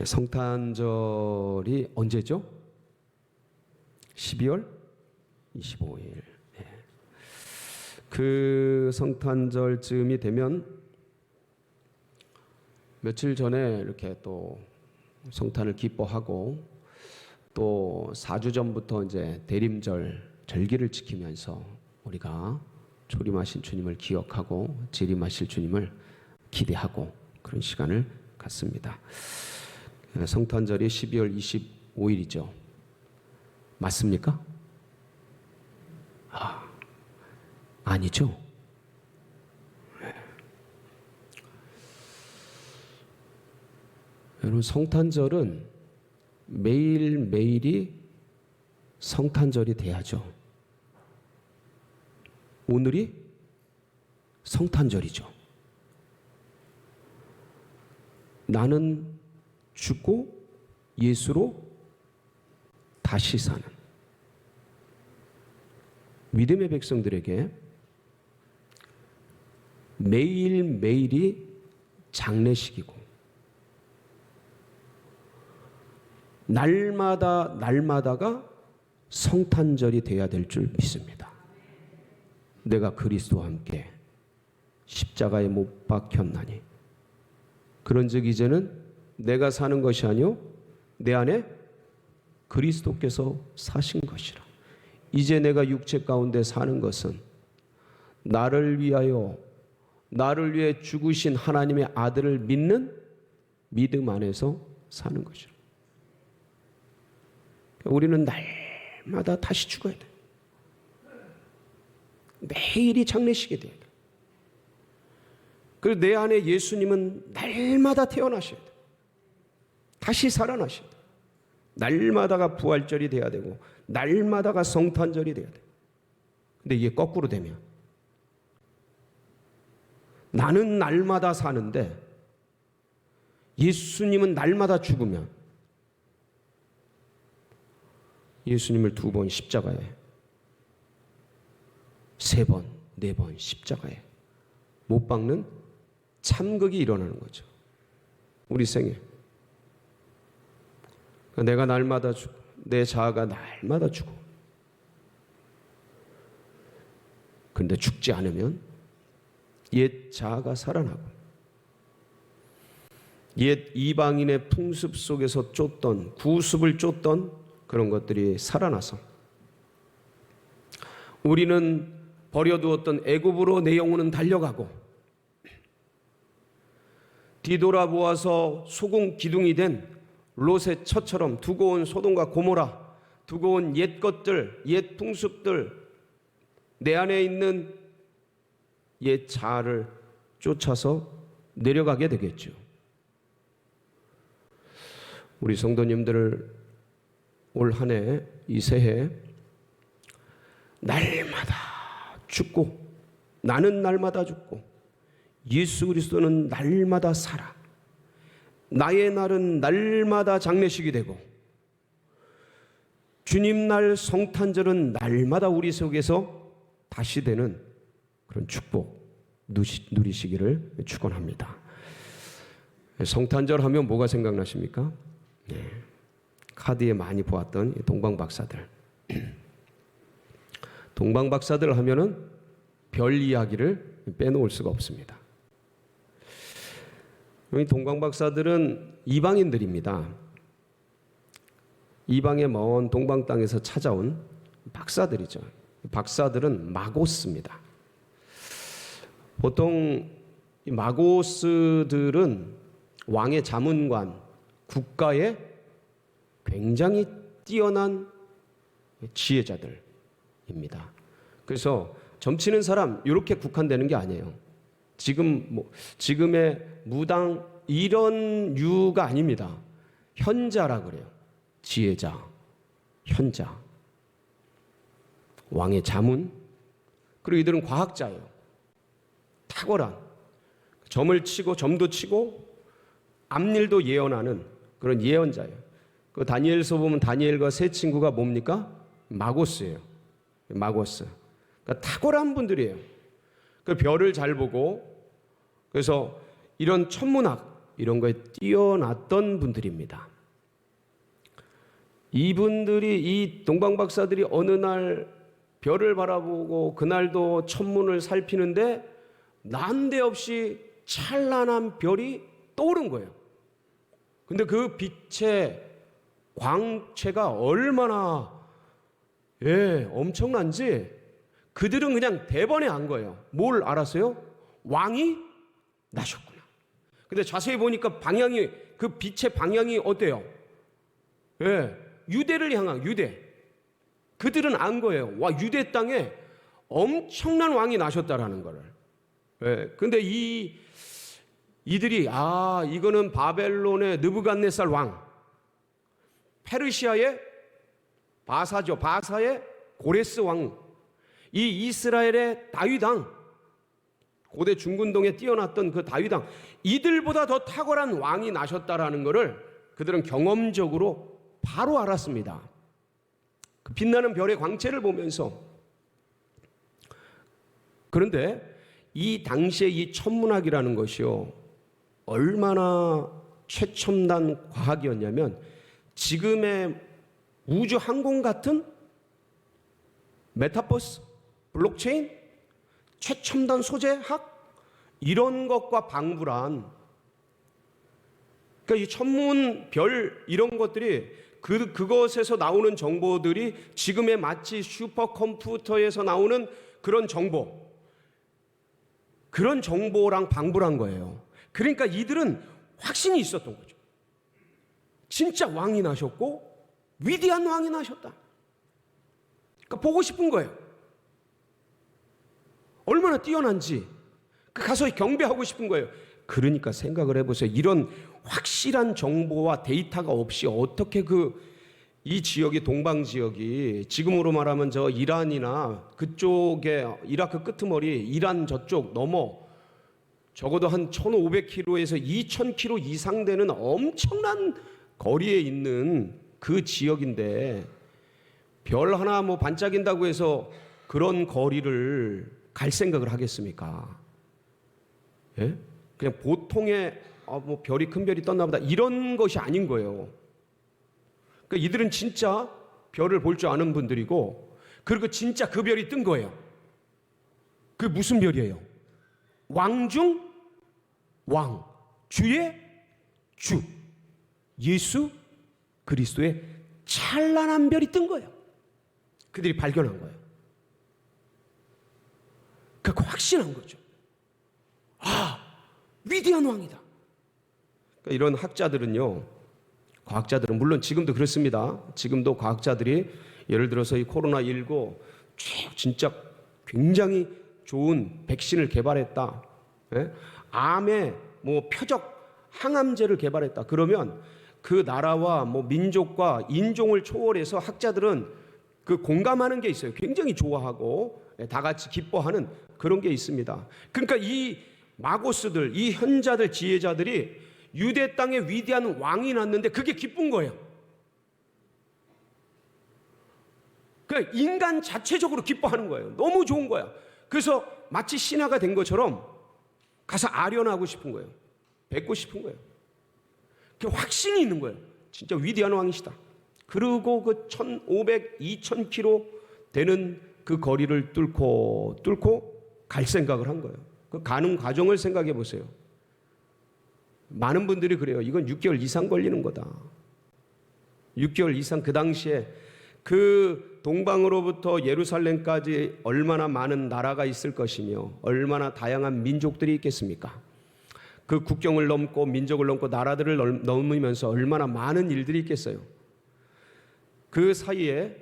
성탄절이 언제죠? 12월 25일. 그 성탄절쯤이 되면 며칠 전에 이렇게 또 성탄을 기뻐하고 또 4주 전부터 이제 대림절 절기를 지키면서 우리가 초림하신 주님을 기억하고 재림하실 주님을 기대하고 그런 시간을 갖습니다. 성탄절이 12월 25일이죠. 맞습니까? 아니죠. 여러분, 성탄절은 매일매일이 성탄절이 돼야죠. 오늘이 성탄절이죠. 나는 죽고 예수로 다시 사는 믿음의 백성들에게 매일매일이 장례식이고 날마다가 성탄절이 돼야 될 줄 믿습니다. 내가 그리스도와 함께 십자가에 못 박혔나니 그런즉 이제는 내가 사는 것이 아니요 내 안에 그리스도께서 사신 것이라. 이제 내가 육체 가운데 사는 것은 나를 위해 죽으신 하나님의 아들을 믿는 믿음 안에서 사는 것이라. 우리는 날마다 다시 죽어야 돼. 매일이 장례식이 돼야 돼. 그리고 내 안에 예수님은 날마다 태어나셔야 돼. 다시 살아나셔야 돼. 날마다가 부활절이 돼야 되고 날마다가 성탄절이 돼야 돼. 근데 이게 거꾸로 되면 나는 날마다 사는데 예수님은 날마다 죽으면 예수님을 2번 십자가에 3번, 4번 십자가에 못 박는 참극이 일어나는 거죠. 우리 생에. 내가 날마다 죽고 내 자아가 날마다 죽어. 근데 죽지 않으면 옛 자아가 살아나고 옛 이방인의 풍습 속에서 쫓던 구습을 쫓던 그런 것들이 살아나서 우리는 버려두었던 애굽으로 내 영혼은 달려가고 뒤돌아보아서 소금 기둥이 된 롯의 처처럼 두고 온 소돔과 고모라, 두고 온 옛 것들, 옛 풍습들, 내 안에 있는 옛 자아를 쫓아서 내려가게 되겠죠. 우리 성도님들을 올 한 해, 이 새해 날마다 죽고 나는 날마다 죽고 예수 그리스도는 날마다 살아. 나의 날은 날마다 장례식이 되고 주님 날 성탄절은 날마다 우리 속에서 다시 되는 그런 축복 누리시기를 축원합니다. 성탄절 하면 뭐가 생각나십니까? 카드에 많이 보았던 동방박사들. 동방박사들 하면은 별 이야기를 빼놓을 수가 없습니다. 이 동방박사들은 이방인들입니다. 이방의 먼 동방 땅에서 찾아온 박사들이죠. 박사들은 마고스입니다. 보통 이 마고스들은 왕의 자문관, 국가의 굉장히 뛰어난 지혜자들입니다. 그래서 점치는 사람 이렇게 국한되는 게 아니에요. 지금의 무당 이런 유가 아닙니다. 현자라 그래요. 지혜자, 현자, 왕의 자문. 그리고 이들은 과학자예요. 탁월한 점을 치고 점도 치고 앞일도 예언하는 그런 예언자예요. 그 다니엘서 보면 다니엘과 세 친구가 뭡니까? 마고스예요. 마고스. 그러니까 탁월한 분들이에요. 그 별을 잘 보고 그래서 이런 천문학, 이런 거에 뛰어났던 분들입니다. 이분들이, 이 동방박사들이 어느 날 별을 바라보고 그날도 천문을 살피는데 난데없이 찬란한 별이 떠오른 거예요. 근데 그 빛의 광채가 얼마나 엄청난지 그들은 그냥 대번에 안 거예요. 뭘 알았어요? 왕이 나셨구나. 근데 자세히 보니까 방향이, 그 빛의 방향이 어때요? 유대를 향한, 유대. 그들은 안 거예요. 와, 유대 땅에 엄청난 왕이 나셨다라는 거를. 근데 이들이 이거는 바벨론의 느부갓네살 왕, 페르시아의 바사죠. 바사의 고레스 왕, 이 이스라엘의 다윗 왕, 고대 중근동에 뛰어났던 그 다윗 왕, 이들보다 더 탁월한 왕이 나셨다라는 것을 그들은 경험적으로 바로 알았습니다. 그 빛나는 별의 광채를 보면서. 그런데 이 당시에 이 천문학이라는 것이요, 얼마나 최첨단 과학이었냐면 지금의 우주 항공 같은 메타버스, 블록체인, 최첨단 소재학, 이런 것과 방불한, 그러니까 이 천문, 별 이런 것들이 그것에서 나오는 정보들이 지금의 마치 슈퍼컴퓨터에서 나오는 그런 정보, 그런 정보랑 방불한 거예요. 그러니까 이들은 확신이 있었던 거죠. 진짜 왕이 나셨고 위대한 왕이 나셨다. 그러니까 보고 싶은 거예요. 얼마나 뛰어난지 가서 경배하고 싶은 거예요. 그러니까 생각을 해보세요. 이런 확실한 정보와 데이터가 없이 어떻게 이 지역이, 동방 지역이, 지금으로 말하면 저 이란이나 그쪽에 이라크 끄트머리, 이란 저쪽 넘어 적어도 한 1,500km에서 2,000km 이상 되는 엄청난 거리에 있는 그 지역인데 별 하나 뭐 반짝인다고 해서 그런 거리를 갈 생각을 하겠습니까? 예? 그냥 보통의 뭐 별이, 큰 별이 떴나 보다, 이런 것이 아닌 거예요. 그러니까 이들은 진짜 별을 볼 줄 아는 분들이고, 그리고 진짜 그 별이 뜬 거예요. 그게 무슨 별이에요? 왕중 왕, 주의 주, 예수 그리스도의 찬란한 별이 뜬 거예요. 그들이 발견한 거예요. 그러니까 확신한 거죠. 위대한 왕이다. 그러니까 이런 학자들은요, 과학자들은 물론 지금도 그렇습니다. 지금도 과학자들이 예를 들어서 이 코로나19 진짜 굉장히 좋은 백신을 개발했다. 암의 뭐 표적 항암제를 개발했다. 그러면 그 나라와 뭐 민족과 인종을 초월해서 학자들은 그 공감하는 게 있어요. 굉장히 좋아하고 다 같이 기뻐하는 그런 게 있습니다. 그러니까 이 마고스들, 이 현자들, 지혜자들이 유대 땅에 위대한 왕이 났는데 그게 기쁜 거예요. 그러니까 인간 자체적으로 기뻐하는 거예요. 너무 좋은 거야. 그래서 마치 신하가 된 것처럼 가서 아련하고 싶은 거예요. 뵙고 싶은 거예요. 그 확신이 있는 거예요. 진짜 위대한 왕이시다. 그리고 그 1,500, 2,000km 되는 그 거리를 뚫고 갈 생각을 한 거예요. 그 가는 과정을 생각해 보세요. 많은 분들이 그래요. 이건 6개월 이상 걸리는 거다. 6개월 이상. 그 당시에 그 동방으로부터 예루살렘까지 얼마나 많은 나라가 있을 것이며 얼마나 다양한 민족들이 있겠습니까? 그 국경을 넘고 민족을 넘고 나라들을 넘으면서 얼마나 많은 일들이 있겠어요. 그 사이에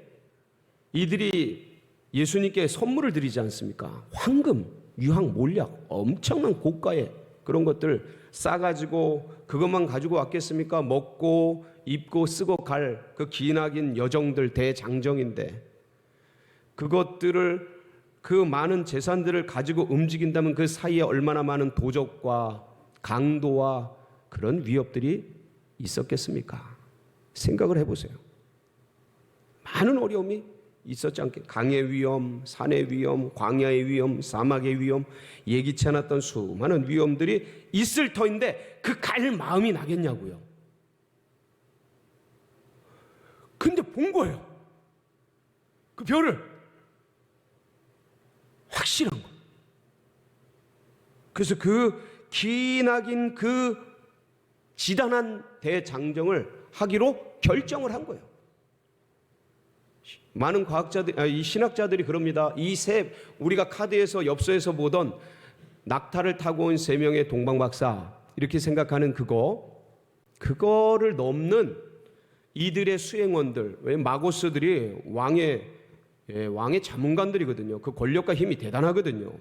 이들이 예수님께 선물을 드리지 않습니까? 황금, 유황, 몰약, 엄청난 고가의 그런 것들 싸가지고 그것만 가지고 왔겠습니까? 먹고 입고 쓰고 갈 그 기나긴 여정들, 대장정인데 그것들을, 그 많은 재산들을 가지고 움직인다면 그 사이에 얼마나 많은 도적과 강도와 그런 위협들이 있었겠습니까? 생각을 해보세요. 많은 어려움이 있었지 않게 강의 위험, 산의 위험, 광야의 위험, 사막의 위험, 예기치 않았던 수많은 위험들이 있을 터인데 그 갈 마음이 나겠냐고요. 근데 본 거예요. 그 별을 확실한 거. 그래서 그 기나긴 그 지단한 대장정을 하기로 결정을 한 거예요. 많은 과학자들, 신학자들이 그럽니다. 우리가 카드에서 엽서에서 보던 낙타를 타고 온 3명의 동방박사 이렇게 생각하는 그거를 넘는 이들의 수행원들, 왜냐면 마고스들이 왕의 자문관들이거든요. 그 권력과 힘이 대단하거든요.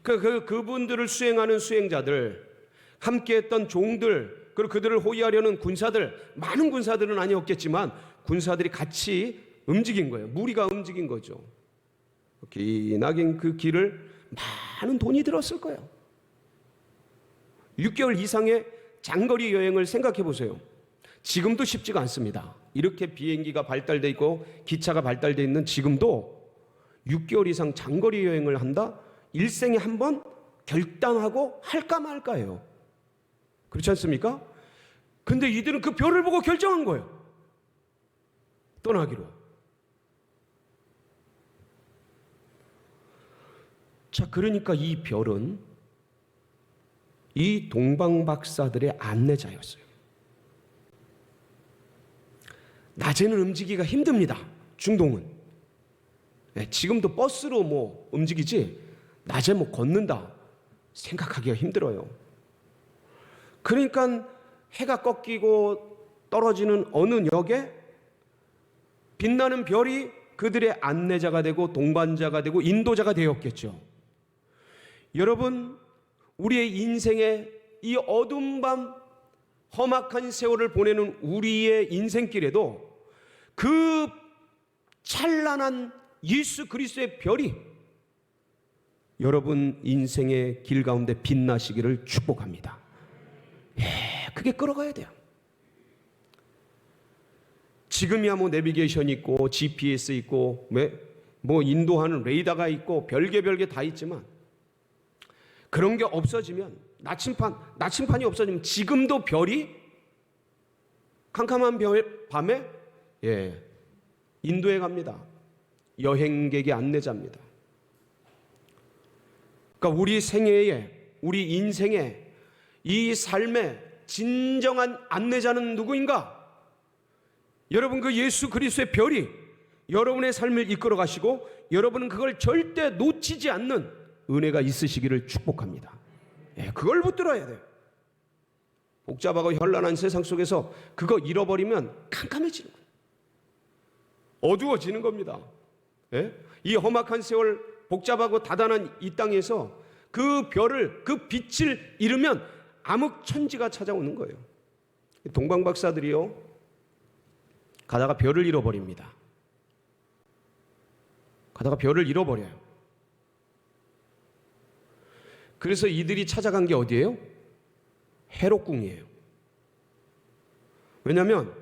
그분들을 수행하는 수행자들, 함께했던 종들, 그리고 그들을 호위하려는 군사들, 많은 군사들은 아니었겠지만 군사들이 같이 움직인 거예요. 무리가 움직인 거죠. 기나긴 그 길을 많은 돈이 들었을 거예요. 6개월 이상의 장거리 여행을 생각해 보세요. 지금도 쉽지가 않습니다. 이렇게 비행기가 발달돼 있고 기차가 발달돼 있는 지금도 6개월 이상 장거리 여행을 한다? 일생에 한 번 결단하고 할까 말까예요. 그렇지 않습니까? 근데 이들은 그 별을 보고 결정한 거예요. 떠나기로. 자, 그러니까 이 별은 이 동방박사들의 안내자였어요. 낮에는 움직이기가 힘듭니다. 중동은. 지금도 버스로 움직이지 낮에 걷는다 생각하기가 힘들어요. 그러니까 해가 꺾이고 떨어지는 어느 역에 빛나는 별이 그들의 안내자가 되고 동반자가 되고 인도자가 되었겠죠. 여러분, 우리의 인생에 이 어두운 밤 험악한 세월을 보내는 우리의 인생길에도 그 찬란한 예수 그리스도의 별이 여러분 인생의 길 가운데 빛나시기를 축복합니다. 그게 끌어가야 돼요. 지금이야 내비게이션 있고 GPS 있고 인도하는 레이더가 있고 별게 다 있지만 그런 게 없어지면 나침판이 없어지면 지금도 별이 캄캄한 밤에 인도에 갑니다. 여행객의 안내자입니다. 그러니까 우리 생애에 우리 인생에 이 삶의 진정한 안내자는 누구인가? 여러분 그 예수 그리스도의 별이 여러분의 삶을 이끌어 가시고 여러분은 그걸 절대 놓치지 않는 은혜가 있으시기를 축복합니다. 그걸 붙들어야 돼요. 복잡하고 현란한 세상 속에서 그거 잃어버리면 캄캄해지는 거예요. 어두워지는 겁니다. 이 험악한 세월 복잡하고 다단한 이 땅에서 그 별을 그 빛을 잃으면 암흑천지가 찾아오는 거예요. 동방박사들이요 가다가 별을 잃어버립니다. 가다가 별을 잃어버려요. 그래서 이들이 찾아간 게 어디예요? 헤롯궁이에요. 왜냐하면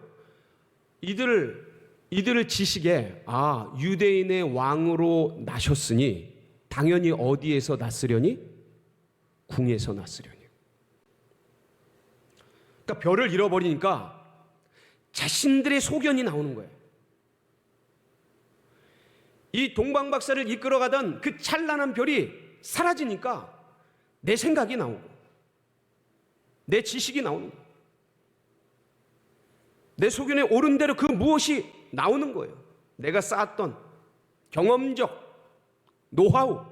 이들을 지식에 유대인의 왕으로 나셨으니 당연히 어디에서 났으려니? 궁에서 났으려니. 그러니까 별을 잃어버리니까 자신들의 소견이 나오는 거예요. 이 동방박사를 이끌어가던 그 찬란한 별이 사라지니까 내 생각이 나오고 내 지식이 나오는 거예요. 내 소견에 옳은 대로 그 무엇이 나오는 거예요. 내가 쌓았던 경험적 노하우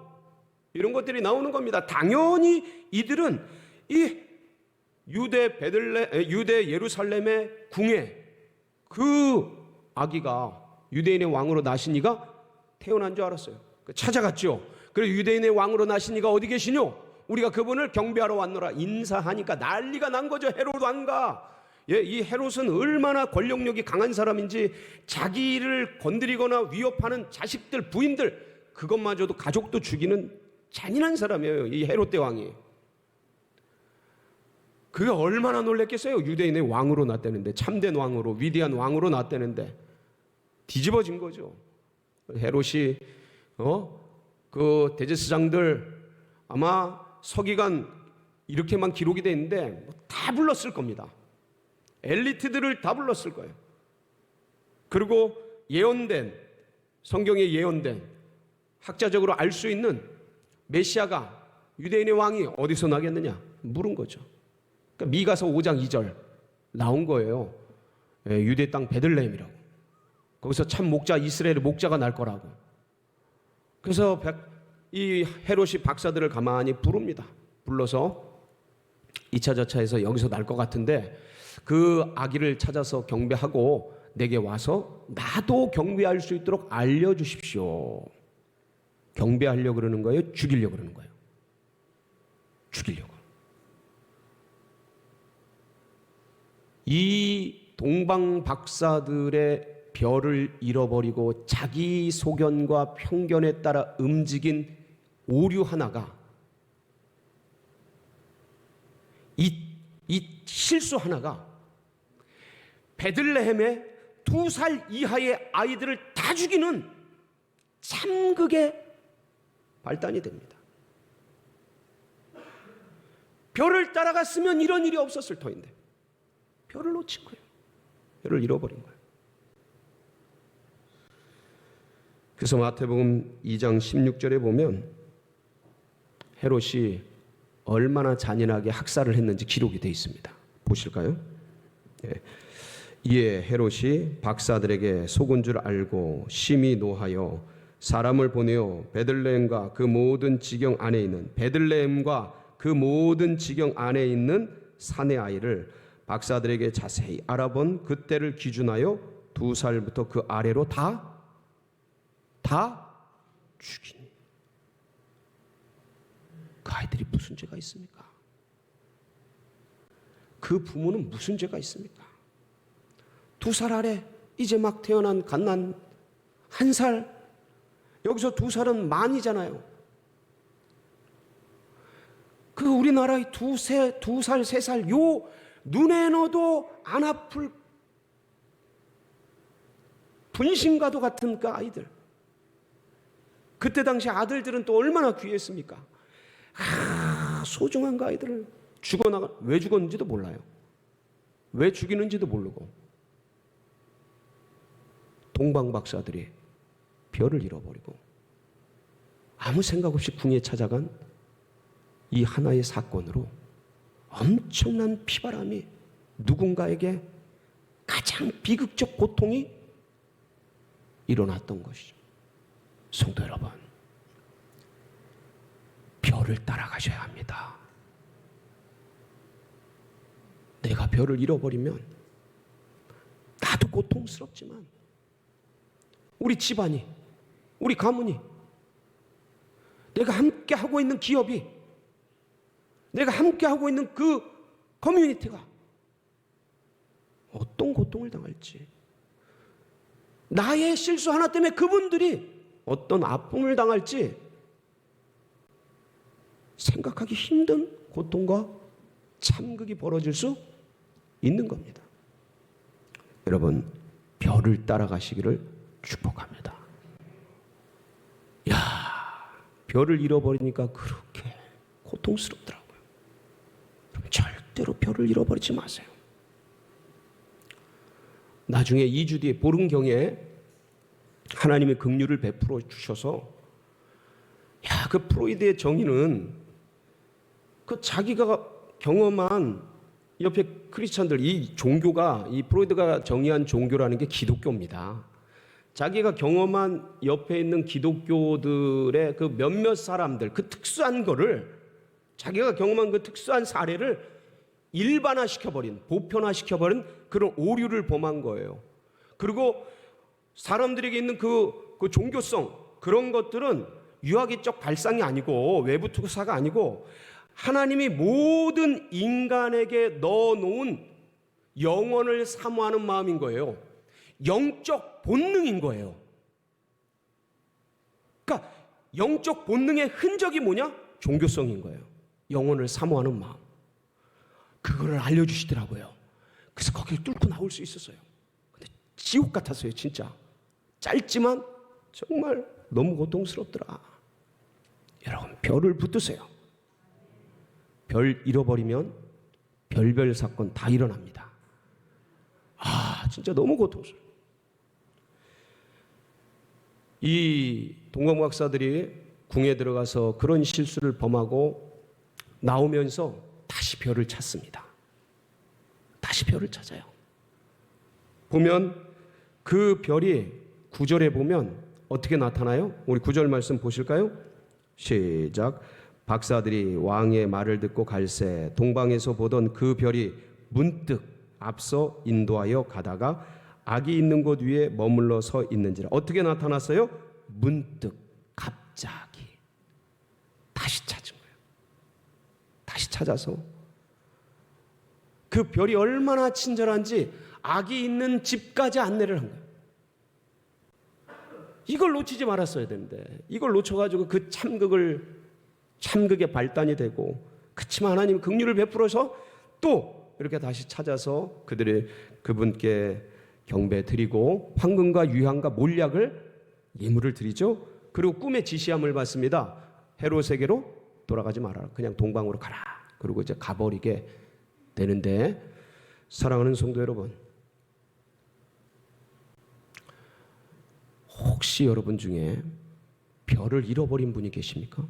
이런 것들이 나오는 겁니다. 당연히 이들은 이 유대 예루살렘의 궁에 그 아기가 유대인의 왕으로 나신 이가 태어난 줄 알았어요. 찾아갔죠. 그래서 유대인의 왕으로 나신 이가 어디 계시뇨? 우리가 그분을 경배하러 왔노라. 인사하니까 난리가 난 거죠. 헤롯 왕가. 이 헤롯은 얼마나 권력력이 강한 사람인지 자기를 건드리거나 위협하는 자식들, 부인들 그것마저도 가족도 죽이는 잔인한 사람이에요. 이 헤롯 대왕이. 그게 얼마나 놀랬겠어요. 유대인의 왕으로 났다는데, 참된 왕으로, 위대한 왕으로 났다는데. 뒤집어진 거죠. 헤롯이 그 대제사장들 아마 서기관 이렇게만 기록이 돼 있는데 다 불렀을 겁니다. 엘리트들을 다 불렀을 거예요. 그리고 예언된, 성경에 예언된, 학자적으로 알 수 있는 메시아가 유대인의 왕이 어디서 나겠느냐 물은 거죠. 그러니까 미가서 5장 2절 나온 거예요. 유대 땅 베들레헴이라고. 거기서 참 목자, 이스라엘의 목자가 날 거라고. 그래서 이 헤롯이 박사들을 가만히 부릅니다. 불러서 2차 저차에서 여기서 날 것 같은데 그 아기를 찾아서 경배하고 내게 와서 나도 경배할 수 있도록 알려주십시오. 경배하려고 그러는 거예요? 죽이려고 그러는 거예요? 죽이려고. 이 동방 박사들의 별을 잃어버리고 자기 소견과 편견에 따라 움직인 오류 하나가, 이 실수 하나가 베들레헴의 2살 이하의 아이들을 다 죽이는 참극의 발단이 됩니다. 별을 따라갔으면 이런 일이 없었을 터인데 별을 놓친 거예요. 별을 잃어버린 거예요. 그래서 마태복음 2장 16절에 보면 헤롯이 얼마나 잔인하게 학살을 했는지 기록이 되어 있습니다. 보실까요? 이에 헤롯이 박사들에게 속은 줄 알고 심히 노하여 사람을 보내어 베들레헴과 그 모든 지경 안에 있는 산의 아이를 박사들에게 자세히 알아본 그때를 기준하여 2살부터 그 아래로 다 죽인. 그 아이들이 무슨 죄가 있습니까? 그 부모는 무슨 죄가 있습니까? 2살 아래 이제 막 태어난 갓난 1살, 여기서 2살은 만이잖아요. 그 우리나라의 2살, 3살 요 눈에 넣어도 안 아플 분신과도 같은 그 아이들. 그때 당시 아들들은 또 얼마나 귀했습니까? 소중한 그 아이들을 왜 죽었는지도 몰라요. 왜 죽이는지도 모르고 동방 박사들이 별을 잃어버리고 아무 생각 없이 궁에 찾아간 이 하나의 사건으로 엄청난 피바람이, 누군가에게 가장 비극적 고통이 일어났던 것이죠. 성도 여러분, 별을 따라가셔야 합니다. 내가 별을 잃어버리면 나도 고통스럽지만 우리 집안이, 우리 가문이, 내가 함께 하고 있는 기업이, 내가 함께 하고 있는 그 커뮤니티가 어떤 고통을 당할지, 나의 실수 하나 때문에 그분들이 어떤 아픔을 당할지 생각하기 힘든 고통과 참극이 벌어질 수 있는 겁니다. 여러분, 별을 따라가시기를 축복합니다. 별을 잃어버리니까 그렇게 고통스럽더라고요. 여러분, 절대로 별을 잃어버리지 마세요. 나중에 2주 뒤에 보름경에 하나님의 긍휼을 베풀어 주셔서 그 프로이드의 정의는 그 자기가 경험한 옆에 크리스찬들, 이 종교가, 이 프로이드가 정의한 종교라는 게 기독교입니다. 자기가 경험한 옆에 있는 기독교들의 그 몇몇 사람들, 그 특수한 거를, 자기가 경험한 그 특수한 사례를 일반화시켜버린, 보편화시켜버린 그런 오류를 범한 거예요. 그리고 사람들에게 있는 그 종교성, 그런 것들은 유아기적 발상이 아니고 외부 투사가 아니고 하나님이 모든 인간에게 넣어놓은 영혼을 사모하는 마음인 거예요. 영적 본능인 거예요. 그러니까 영적 본능의 흔적이 뭐냐? 종교성인 거예요. 영혼을 사모하는 마음. 그거를 알려주시더라고요. 그래서 거기를 뚫고 나올 수 있었어요. 근데 지옥 같았어요, 진짜. 짧지만 정말 너무 고통스럽더라. 여러분, 별을 붙드세요. 별 잃어버리면 별별 사건 다 일어납니다. 진짜 너무 고통스러워요. 이 동공학사들이 궁에 들어가서 그런 실수를 범하고 나오면서 다시 별을 찾습니다. 다시 별을 찾아요. 보면 그 별이 9절에 보면 어떻게 나타나요? 우리 9절 말씀 보실까요? 시작. 박사들이 왕의 말을 듣고 갈새 동방에서 보던 그 별이 문득 앞서 인도하여 가다가 악이 있는 곳 위에 머물러 서 있는지라. 어떻게 나타났어요? 문득, 갑자기. 다시 찾은 거예요. 다시 찾아서 그 별이 얼마나 친절한지 악이 있는 집까지 안내를 한 거예요. 이걸 놓치지 말았어야 되는데 이걸 놓쳐가지고 그 참극의 발단이 되고, 그치만 하나님 긍휼을 베풀어서 또 이렇게 다시 찾아서 그분께 경배 드리고 황금과 유향과 몰약을 예물을 드리죠. 그리고 꿈에 지시함을 받습니다. 헤롯에게로 돌아가지 말아라. 그냥 동방으로 가라. 그리고 이제 가버리게 되는데, 사랑하는 성도 여러분, 혹시 여러분 중에 별을 잃어버린 분이 계십니까?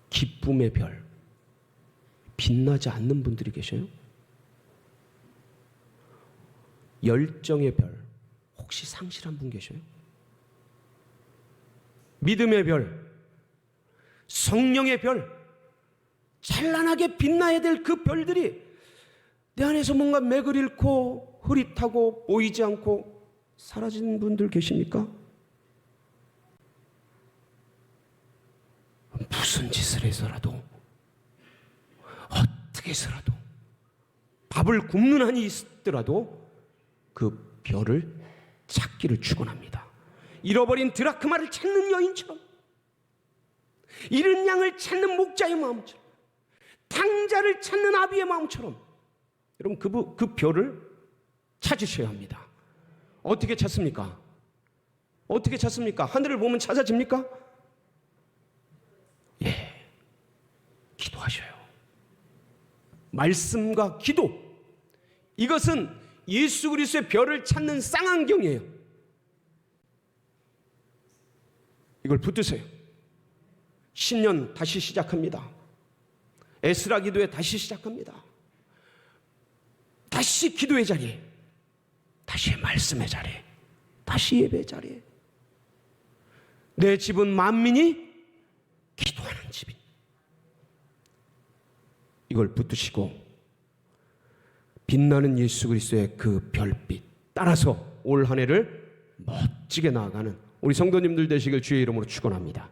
기쁨의 별, 빛나지 않는 분들이 계셔요? 열정의 별, 혹시 상실한 분 계셔요? 믿음의 별, 성령의 별, 찬란하게 빛나야 될 그 별들이 내 안에서 뭔가 맥을 잃고 흐릿하고 보이지 않고 사라진 분들 계십니까? 무슨 짓을 해서라도, 어떻게 해서라도, 밥을 굶는 한이 있더라도 그 별을 찾기를 축원합니다. 잃어버린 드라크마를 찾는 여인처럼, 잃은 양을 찾는 목자의 마음처럼, 탕자를 찾는 아비의 마음처럼, 여러분 그 별을 찾으셔야 합니다. 어떻게 찾습니까? 어떻게 찾습니까? 하늘을 보면 찾아집니까? 기도하셔요. 말씀과 기도, 이것은 예수 그리스도의 별을 찾는 쌍안경이에요. 이걸 붙드세요. 신년 다시 시작합니다. 에스라 기도회 다시 시작합니다. 다시 기도의 자리에, 다시 말씀의 자리에, 다시 예배의 자리에. 내 집은 만민이 기도하는 집인, 이걸 붙드시고 빛나는 예수 그리스도의 그 별빛 따라서 올 한 해를 멋지게 나아가는 우리 성도님들 되시길 주의 이름으로 축원합니다.